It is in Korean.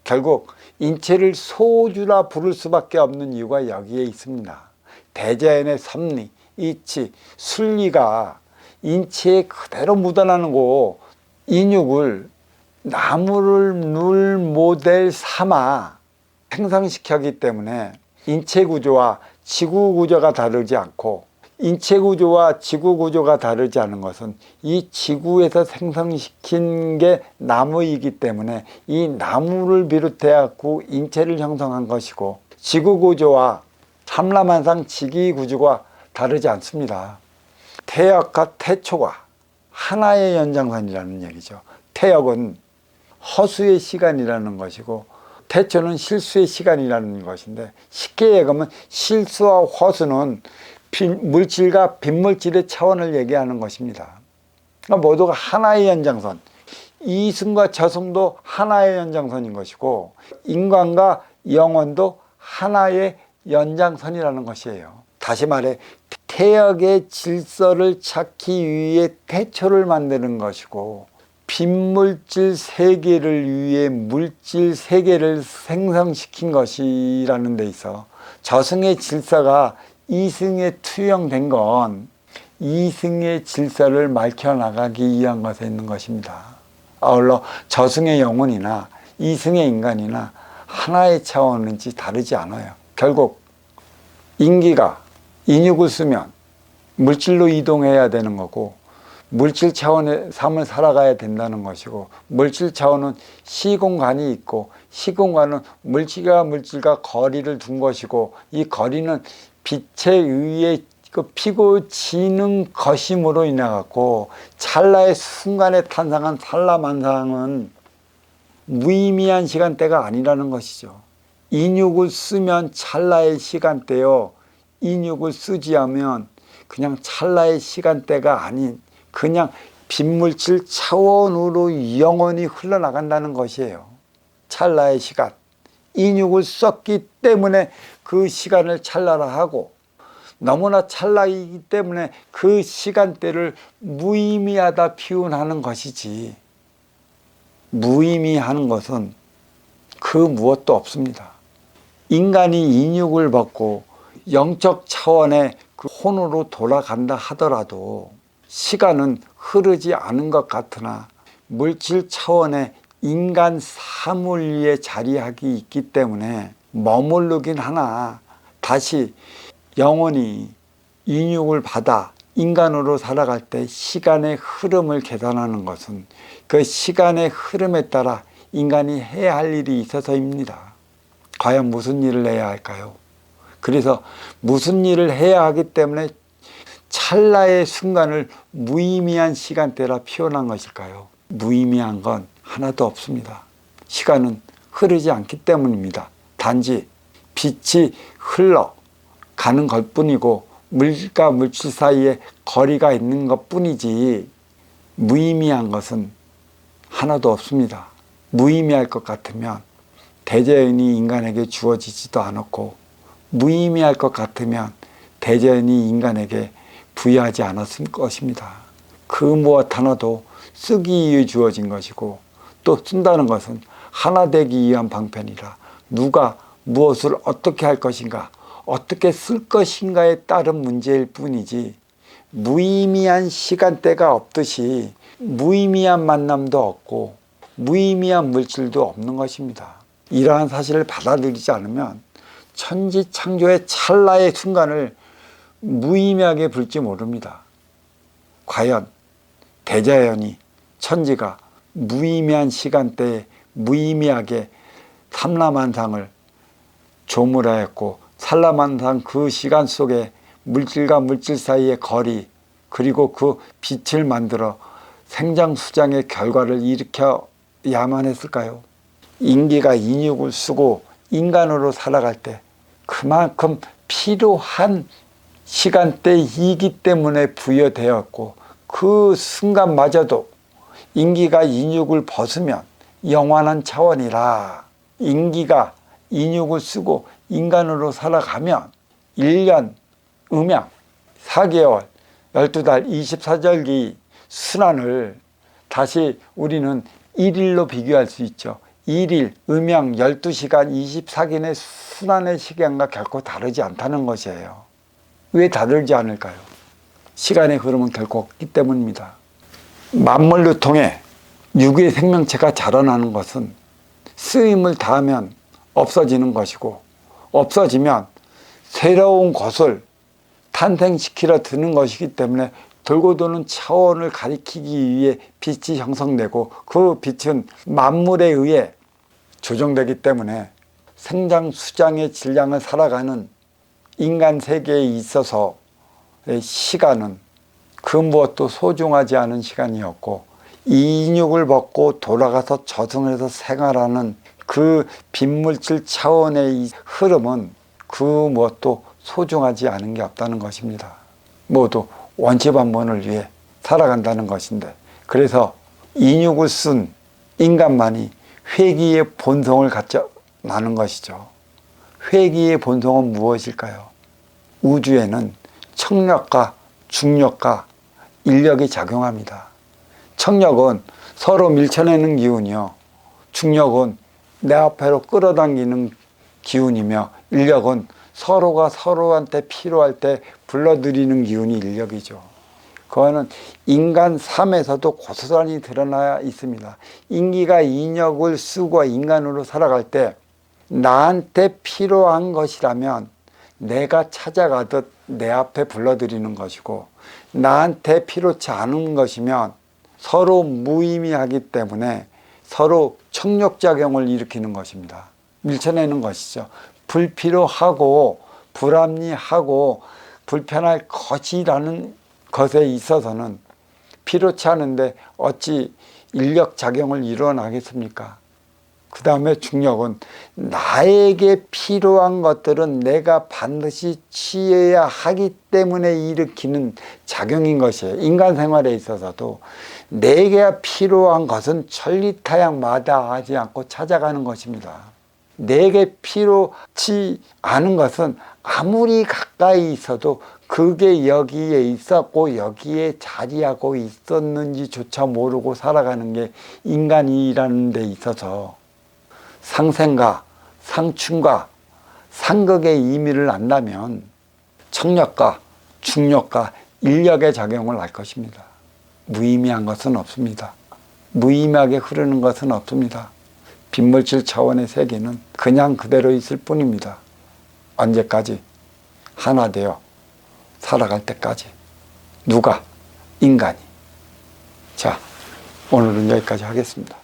결국 인체를 소주라 부를 수밖에 없는 이유가 여기에 있습니다. 대자연의 섭리, 이치, 순리가 인체에 그대로 묻어나는 거, 인육을 나무를 눌 모델 삼아 생성시켰기 때문에 인체 구조와 지구 구조가 다르지 않고, 인체 구조와 지구 구조가 다르지 않은 것은 이 지구에서 생성시킨 게 나무이기 때문에 이 나무를 비롯해 갖고 인체를 형성한 것이고, 지구 구조와 삼라만상 지기 구조가 다르지 않습니다. 태역과 태초가 하나의 연장선이라는 얘기죠. 태역은 허수의 시간이라는 것이고, 태초는 실수의 시간이라는 것인데, 쉽게 얘기하면 실수와 허수는 물질과 빈물질의 차원을 얘기하는 것입니다. 모두가 하나의 연장선, 이승과 저승도 하나의 연장선인 것이고, 인간과 영혼도 하나의 연장선이라는 것이에요. 다시 말해 태역의 질서를 찾기 위해 태초를 만드는 것이고, 빈물질 세계를 위해 물질 세계를 생성시킨 것이라는 데 있어 저승의 질서가 이승에 투영된 건 이승의 질서를 밝혀나가기 위한 것에 있는 것입니다. 아울러 저승의 영혼이나 이승의 인간이나 하나의 차원인지 다르지 않아요. 결국 인기가 인육을 쓰면 물질로 이동해야 되는 거고, 물질 차원의 삶을 살아가야 된다는 것이고, 물질 차원은 시공간이 있고, 시공간은 물질과 거리를 둔 것이고, 이 거리는 빛에 의해 피고 지는 것임으로 인해 갖고 찰나의 순간에 탄생한 산라만상은 무의미한 시간대가 아니라는 것이죠. 인육을 쓰면 찰나의 시간대요, 인육을 쓰지 않으면 그냥 찰나의 시간대가 아닌 그냥 빈물질 차원으로 영원히 흘러나간다는 것이에요. 찰나의 시간, 인육을 썼기 때문에 그 시간을 찰나라 하고, 너무나 찰나이기 때문에 그 시간대를 무의미하다 표현하는 것이지, 무의미한 것은 그 무엇도 없습니다. 인간이 인육을 받고 영적 차원의 그 혼으로 돌아간다 하더라도 시간은 흐르지 않은 것 같으나 물질 차원의 인간 사물위에 자리하기 있기 때문에 머무르긴 하나, 다시 영혼이 인육을 받아 인간으로 살아갈 때 시간의 흐름을 계산하는 것은 그 시간의 흐름에 따라 인간이 해야 할 일이 있어서입니다. 과연 무슨 일을 해야 할까요? 그래서 무슨 일을 해야 하기 때문에 찰나의 순간을 무의미한 시간대라 표현한 것일까요? 무의미한 건 하나도 없습니다. 시간은 흐르지 않기 때문입니다. 단지 빛이 흘러가는 것 뿐이고, 물과 물질 사이에 거리가 있는 것 뿐이지 무의미한 것은 하나도 없습니다. 무의미할 것 같으면 대자연이 인간에게 주어지지도 않았고, 무의미할 것 같으면 대자연이 인간에게 부여하지 않았을 것입니다. 그 무엇 하나도 쓰기 위해 주어진 것이고, 또 쓴다는 것은 하나 되기 위한 방편이라 누가 무엇을 어떻게 할 것인가, 어떻게 쓸 것인가에 따른 문제일 뿐이지, 무의미한 시간대가 없듯이 무의미한 만남도 없고 무의미한 물질도 없는 것입니다. 이러한 사실을 받아들이지 않으면 천지창조의 찰나의 순간을 무의미하게 볼지 모릅니다. 과연 대자연이, 천지가 무의미한 시간대에 무의미하게 삼라만상을 조물하였고, 산라만상 그 시간 속에 물질과 물질 사이의 거리, 그리고 그 빛을 만들어 생장수장의 결과를 일으켜야만 했을까요? 인기가 인육을 쓰고 인간으로 살아갈 때 그만큼 필요한 시간대이기 때문에 부여되었고, 그 순간마저도 인기가 인육을 벗으면 영원한 차원이라, 인기가 인육을 쓰고 인간으로 살아가면 1년 음양 4개월 12달 24절기 순환을 다시 우리는 1일로 비교할 수 있죠. 일일, 음양 12시간 24기의 순환의 시간과 결코 다르지 않다는 것이에요. 왜 다르지 않을까요? 시간의 흐름은 결코 없기 때문입니다. 만물을 통해 유기의 생명체가 자라나는 것은 쓰임을 다하면 없어지는 것이고, 없어지면 새로운 것을 탄생시키려 드는 것이기 때문에 돌고 도는 차원을 가리키기 위해 빛이 형성되고, 그 빛은 만물에 의해 조정되기 때문에 생장수장의 질량을 살아가는 인간 세계에 있어서 시간은 그 무엇도 소중하지 않은 시간이었고, 인육을 벗고 돌아가서 저승에서 생활하는 그 빈물질 차원의 이 흐름은 그 무엇도 소중하지 않은 게 없다는 것입니다. 모두 원치반문을 위해 살아간다는 것인데, 그래서 인육을 쓴 인간만이 회귀의 본성을 갖져 나는 것이죠. 회귀의 본성은 무엇일까요? 우주에는 청력과 중력과 인력이 작용합니다. 청력은 서로 밀쳐내는 기운이요, 중력은 내 앞으로 끌어당기는 기운이며, 인력은 서로가 서로한테 필요할 때 불러들이는 기운이 인력이죠. 그거는 인간 삶에서도 고스란히 드러나 있습니다. 인기가 인력을 쓰고 인간으로 살아갈 때 나한테 필요한 것이라면 내가 찾아가듯 내 앞에 불러들이는 것이고, 나한테 필요치 않은 것이면 서로 무의미하기 때문에 서로 청력작용을 일으키는 것입니다. 밀쳐내는 것이죠. 불필요하고 불합리하고 불편할 것이라는 것에 있어서는 필요치 않은데 어찌 인력작용을 일어나겠습니까? 그 다음에 중력은 나에게 필요한 것들은 내가 반드시 취해야 하기 때문에 일으키는 작용인 것이에요. 인간 생활에 있어서도 내게 필요한 것은 천리타양마다하지 않고 찾아가는 것입니다. 내게 필요치 않은 것은 아무리 가까이 있어도 그게 여기에 있었고 여기에 자리하고 있었는지조차 모르고 살아가는 게 인간이라는 데 있어서 상생과 상충과 상극의 의미를 안다면 청력과 중력과 인력의 작용을 알 것입니다. 무의미한 것은 없습니다. 무의미하게 흐르는 것은 없습니다. 빈물질 차원의 세계는 그냥 그대로 있을 뿐입니다. 언제까지? 하나 되어 살아갈 때까지. 누가? 인간이. 자, 오늘은 여기까지 하겠습니다.